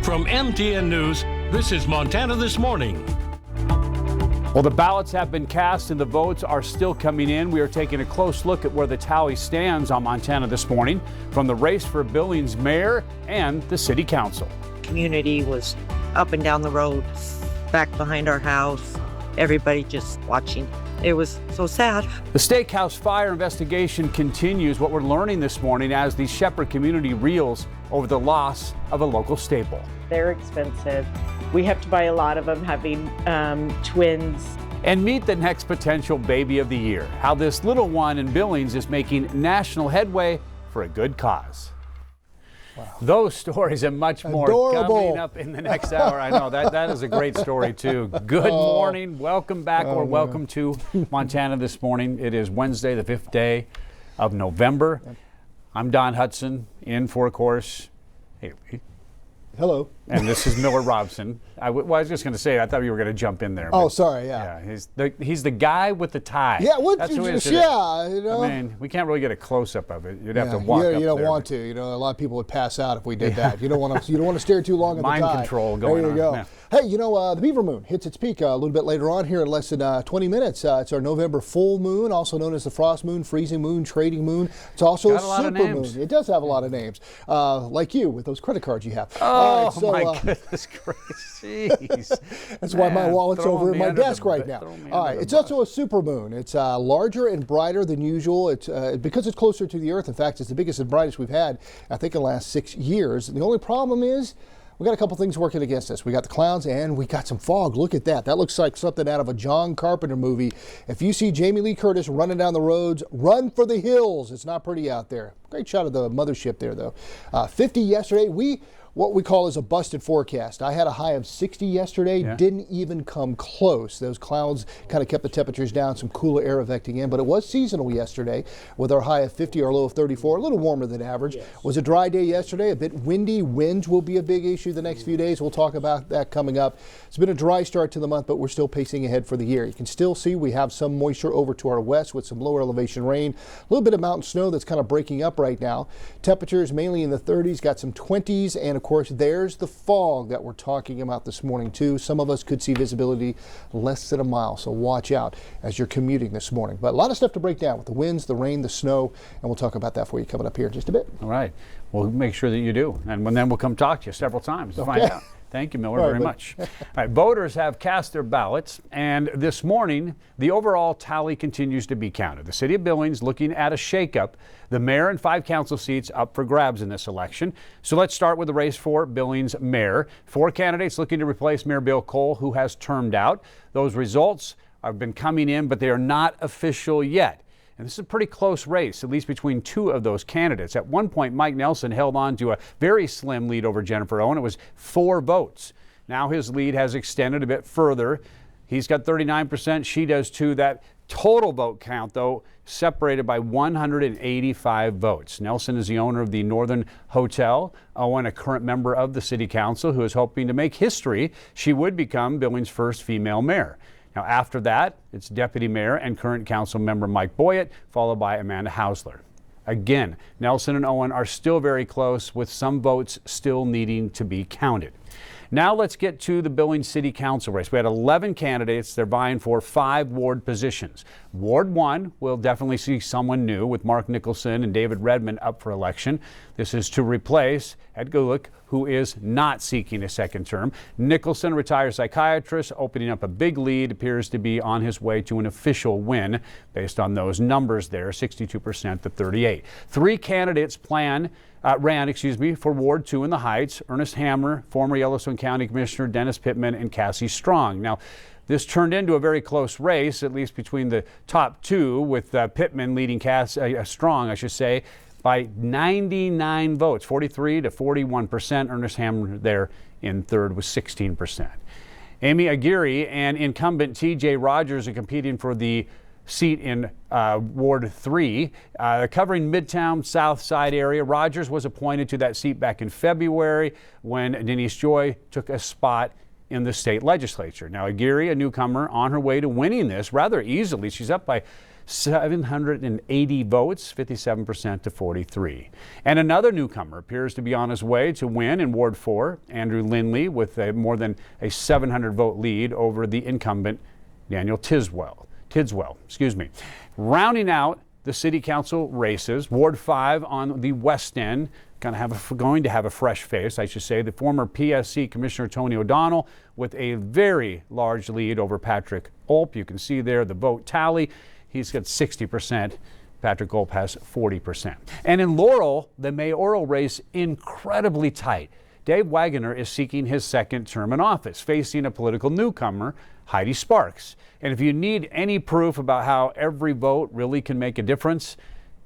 From MTN News, this is Montana This Morning. Well, the ballots have been cast and the votes are still coming in. We are taking a close look at where the tally stands on Montana This Morning from the race for Billings mayor and the city council. Community was up and down the road, back behind our house, everybody just watching. It was so sad. The steakhouse fire investigation continues. What we're learning this morning as the Shepherd community reels over the loss of a local staple. They're expensive. We have to buy a lot of them, having twins. And meet the next potential baby of the year. How this little one in Billings is making national headway for a good cause. Wow. Those stories and much more coming up in the next hour. I know that is a great story too. Good morning, welcome back welcome to Montana This Morning. It is Wednesday, the 5th day of November. I'm Don Hudson, in for, of course, hey, hello. And this is Miller Robson. I was just going to say, I thought you were going to jump in there. Oh, sorry, yeah. He's the guy with the tie. Yeah, that's who is. Yeah, you know. I mean, we can't really get a close up of it. You'd have to walk up there. You don't want to. You know, a lot of people would pass out if we did that. You don't want to. You don't want to stare too long at the tie. Mind control going on. There you go. Yeah. Hey, you know, the Beaver Moon hits its peak a little bit later on here in less than 20 minutes. It's our November full moon, also known as the frost moon, freezing moon, trading moon. It's also a super moon. It does have a lot of names, like you with those credit cards you have. Oh, my goodness gracious. That's why my wallet's over in my desk right now. All right, it's also a super moon. It's larger and brighter than usual. It's because it's closer to the Earth. In fact, it's the biggest and brightest we've had, I think, in the last 6 years. The only problem is we got a couple things working against us. We got the clouds and we got some fog. Look at that. That looks like something out of a John Carpenter movie. If you see Jamie Lee Curtis running down the roads, run for the hills. It's not pretty out there. Great shot of the mothership there, though. 50 yesterday. What we call is a busted forecast. I had a high of 60 yesterday, didn't even come close. Those clouds kind of kept the temperatures down, some cooler air evecting in, but it was seasonal yesterday with our high of 50, our low of 34, a little warmer than average. Yes. Was a dry day yesterday, a bit windy. Winds will be a big issue the next few days. We'll talk about that coming up. It's been a dry start to the month, but we're still pacing ahead for the year. You can still see we have some moisture over to our west with some lower elevation rain. A little bit of mountain snow that's kind of breaking up right now. Temperatures mainly in the 30s, got some 20s, and of course, there's the fog that we're talking about this morning, too. Some of us could see visibility less than a mile, so watch out as you're commuting this morning. But a lot of stuff to break down with the winds, the rain, the snow, and we'll talk about that for you coming up here in just a bit. All right. We'll make sure that you do, and then we'll come talk to you several times to find out. Thank you, Miller, very much. All right, voters have cast their ballots, and this morning, the overall tally continues to be counted. The city of Billings looking at a shakeup. The mayor and 5 council seats up for grabs in this election. So let's start with the race for Billings mayor. 4 candidates looking to replace Mayor Bill Cole, who has termed out. Those results have been coming in, but they are not official yet. And this is a pretty close race, at least between 2 of those candidates. At one point, Mike Nelson held on to a very slim lead over Jennifer Owen. It was 4 votes. Now his lead has extended a bit further. He's got 39%. She does too. That total vote count, though, separated by 185 votes. Nelson is the owner of the Northern Hotel. Owen, a current member of the city council who is hoping to make history. She would become Billings' first female mayor. Now, after that, it's Deputy Mayor and current council member Mike Boyett, followed by Amanda Hausler. Again, Nelson and Owen are still very close, with some votes still needing to be counted. Now let's get to the Billings City Council race. We had 11 candidates. They're vying for 5 ward positions. Ward 1 will definitely see someone new, with Mark Nicholson and David Redmond up for election. This is to replace Ed Gulick, who is not seeking a second term. Nicholson, a retired psychiatrist, opening up a big lead, appears to be on his way to an official win based on those numbers there, 62% to 38%. 3 candidates ran for Ward 2 in the Heights: Ernest Hammer, former Yellowstone County Commissioner Dennis Pittman, and Cassie Strong. Now, this turned into a very close race, at least between the top 2, with Pittman leading Strong, I should say, by 99 votes, 43 to 41%. Ernest Hammer there in third with 16%. Amy Aguirre and incumbent T.J. Rogers are competing for the seat in Ward 3, covering Midtown South Side area. Rogers was appointed to that seat back in February when Denise Joy took a spot in the state legislature. Now, Aguirre, a newcomer, on her way to winning this rather easily. She's up by 780 votes, 57% to 43. And another newcomer appears to be on his way to win in Ward 4, Andrew Lindley, with more than a 700 vote lead over the incumbent Daniel Tidswell. Rounding out the city council races, Ward 5 on the west end going to have a fresh face, I should say. The former PSC Commissioner Tony O'Donnell with a very large lead over Patrick Ulp. You can see there the vote tally. He's got 60%. Patrick Ulp has 40%. And in Laurel, the mayoral race incredibly tight. Dave Wagoner is seeking his second term in office, facing a political newcomer, Heidi Sparks. And if you need any proof about how every vote really can make a difference,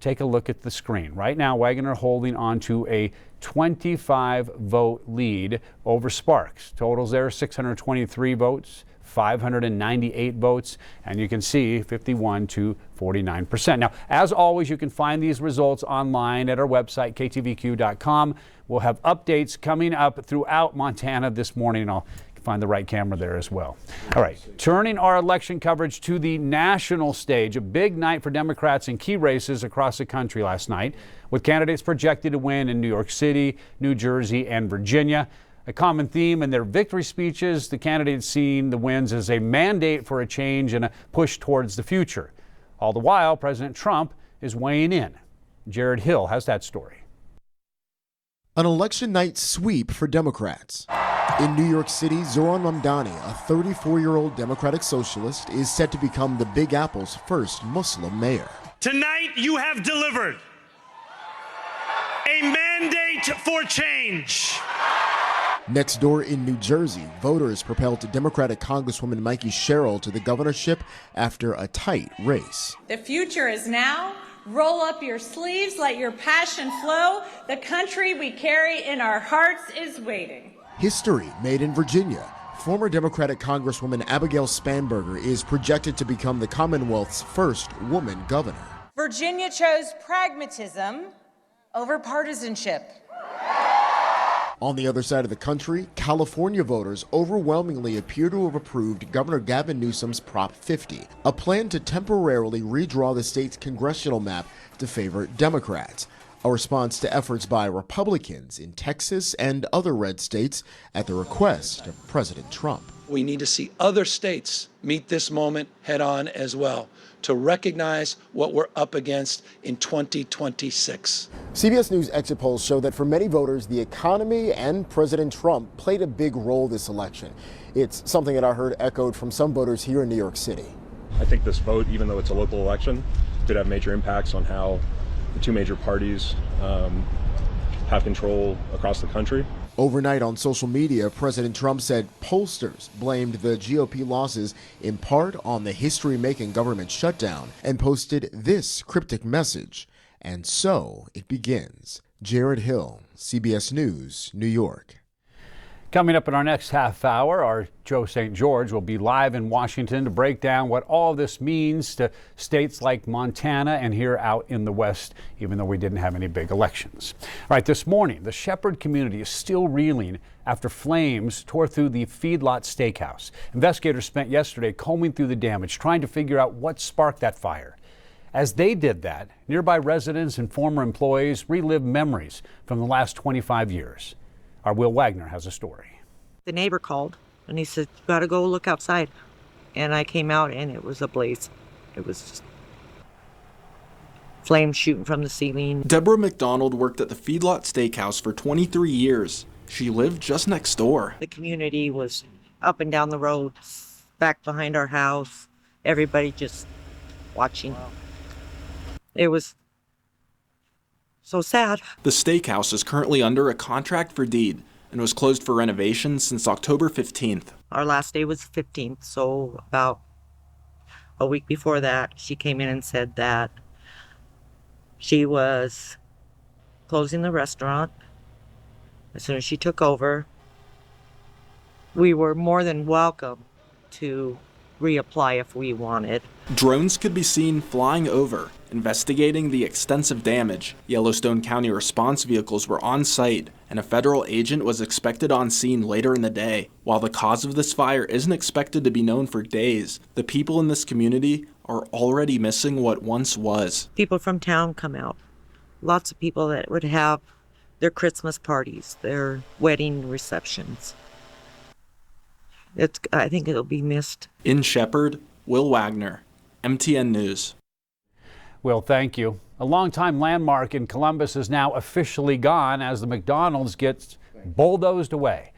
take a look at the screen. Right now, Wagoner holding on to a 25-vote lead over Sparks. Totals there, 623 votes, 598 votes, and you can see 51 to 49%. Now, as always, you can find these results online at our website, ktvq.com. We'll have updates coming up throughout Montana this morning, and I'll find the right camera there as well. All right, turning our election coverage to the national stage, a big night for Democrats in key races across the country last night, with candidates projected to win in New York City, New Jersey, and Virginia. A common theme in their victory speeches, the candidates seeing the wins as a mandate for a change and a push towards the future. All the while, President Trump is weighing in. Jared Hill has that story. An election night sweep for Democrats. In New York City, Zoran Mamdani, a 34-year-old Democratic socialist, is set to become the Big Apple's first Muslim mayor. Tonight, you have delivered a mandate for change. Next door in New Jersey, voters propelled Democratic Congresswoman Mikey Sherrill to the governorship after a tight race. The future is now. Roll up your sleeves, let your passion flow. The country we carry in our hearts is waiting. History made in Virginia. Former Democratic Congresswoman Abigail Spanberger is projected to become the Commonwealth's first woman governor. Virginia chose pragmatism over partisanship. On the other side of the country, California voters overwhelmingly appear to have approved Governor Gavin Newsom's Prop 50, a plan to temporarily redraw the state's congressional map to favor Democrats, a response to efforts by Republicans in Texas and other red states at the request of President Trump. We need to see other states meet this moment head on as well, to recognize what we're up against in 2026. CBS News exit polls show that for many voters, the economy and President Trump played a big role this election. It's something that I heard echoed from some voters here in New York City. I think this vote, even though it's a local election, could have major impacts on how the two major parties have control across the country. Overnight on social media, President Trump said pollsters blamed the GOP losses in part on the history-making government shutdown and posted this cryptic message. And so it begins. Jared Hill, CBS News, New York. Coming up in our next half hour, our Joe St. George will be live in Washington to break down what all this means to states like Montana and here out in the West, even though we didn't have any big elections. All right, this morning, the Shepherd community is still reeling after flames tore through the Feedlot Steakhouse. Investigators spent yesterday combing through the damage, trying to figure out what sparked that fire. As they did that, nearby residents and former employees relived memories from the last 25 years. Our Will Wagner has a story. The neighbor called and he said, "You gotta go look outside." And I came out and it was ablaze. It was just flames shooting from the ceiling. Deborah McDonald worked at the Feedlot Steakhouse for 23 years. She lived just next door. The community was up and down the road, back behind our house. Everybody just watching. It was so sad. The steakhouse is currently under a contract for deed and was closed for renovation since October 15th. Our last day was 15th, so about a week before that, she came in and said that she was closing the restaurant. As soon as she took over, we were more than welcome to reapply if we wanted. Drones could be seen flying over, investigating the extensive damage. Yellowstone County response vehicles were on site, and a federal agent was expected on scene later in the day. While the cause of this fire isn't expected to be known for days, the people in this community are already missing what once was. People from town come out. Lots of people that would have their Christmas parties, their wedding receptions. I think it'll be missed. In Shepherd, Will Wagner, MTN News. Will, thank you. A longtime landmark in Columbus is now officially gone as the McDonald's gets bulldozed away.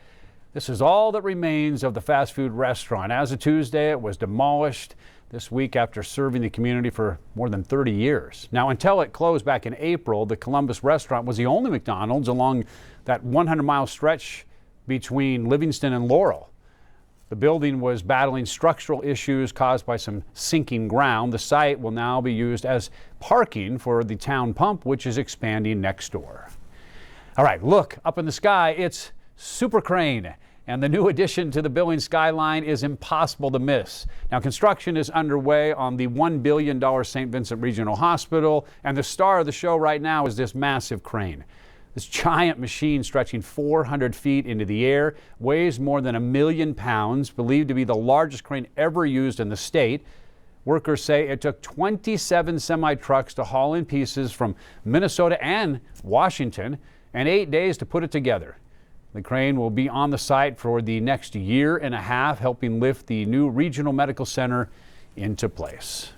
This is all that remains of the fast food restaurant. As of Tuesday, it was demolished this week after serving the community for more than 30 years. Now, until it closed back in April, the Columbus restaurant was the only McDonald's along that 100-mile stretch between Livingston and Laurel. The building was battling structural issues caused by some sinking ground. The site will now be used as parking for the town pump, which is expanding next door. All right, look up in the sky. It's Super Crane, and the new addition to the Billings skyline is impossible to miss. Now, construction is underway on the $1 billion St. Vincent Regional Hospital, and the star of the show right now is this massive crane. This giant machine stretching 400 feet into the air weighs more than 1 million pounds, believed to be the largest crane ever used in the state. Workers say it took 27 semi-trucks to haul in pieces from Minnesota and Washington and 8 days to put it together. The crane will be on the site for the next year and a half, helping lift the new regional medical center into place.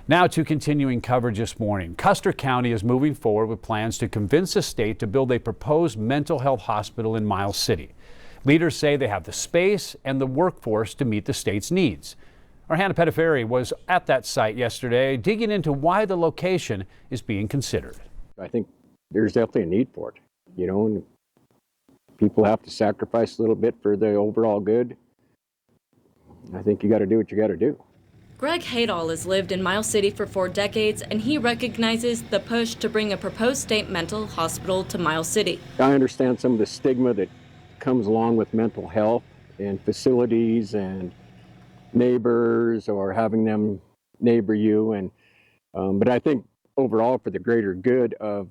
Now to continuing coverage this morning. Custer County is moving forward with plans to convince the state to build a proposed mental health hospital in Miles City. Leaders say they have the space and the workforce to meet the state's needs. Our Hannah Pettiferi was at that site yesterday, digging into why the location is being considered. I think there's definitely a need for it, and people have to sacrifice a little bit for the overall good. I think you got to do what you got to do. Greg Hadall has lived in Miles City for 4 decades, and he recognizes the push to bring a proposed state mental hospital to Miles City. I understand some of the stigma that comes along with mental health and facilities and neighbors or having them neighbor you, but I think overall for the greater good of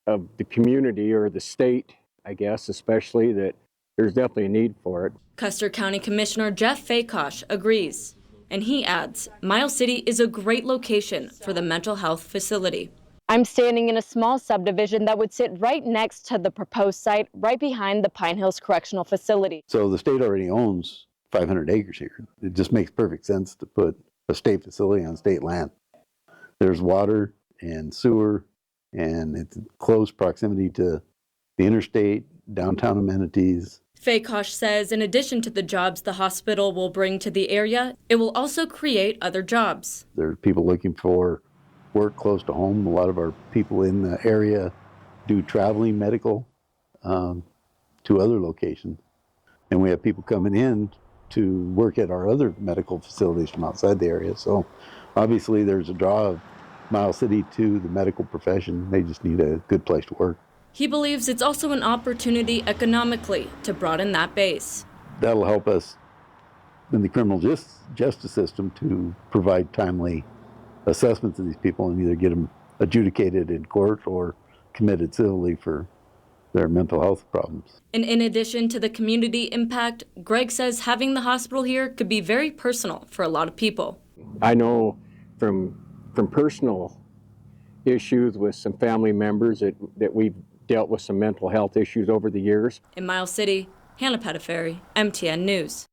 the community or the state, I guess, especially, that there's definitely a need for it. Custer County Commissioner Jeff Fakosh agrees. And he adds, Miles City is a great location for the mental health facility. I'm standing in a small subdivision that would sit right next to the proposed site, right behind the Pine Hills Correctional Facility. So the state already owns 500 acres here. It just makes perfect sense to put a state facility on state land. There's water and sewer, and it's in close proximity to the interstate, downtown amenities. Fakosh says in addition to the jobs the hospital will bring to the area, it will also create other jobs. There are people looking for work close to home. A lot of our people in the area do traveling medical to other locations. And we have people coming in to work at our other medical facilities from outside the area. So obviously there's a draw of Miles City to the medical profession. They just need a good place to work. He believes it's also an opportunity economically to broaden that base. That'll help us in the criminal justice system to provide timely assessments of these people and either get them adjudicated in court or committed civilly for their mental health problems. And in addition to the community impact, Greg says having the hospital here could be very personal for a lot of people. I know from personal issues with some family members that we've dealt with some mental health issues over the years. In Miles City, Hannah Pettiferi, MTN News.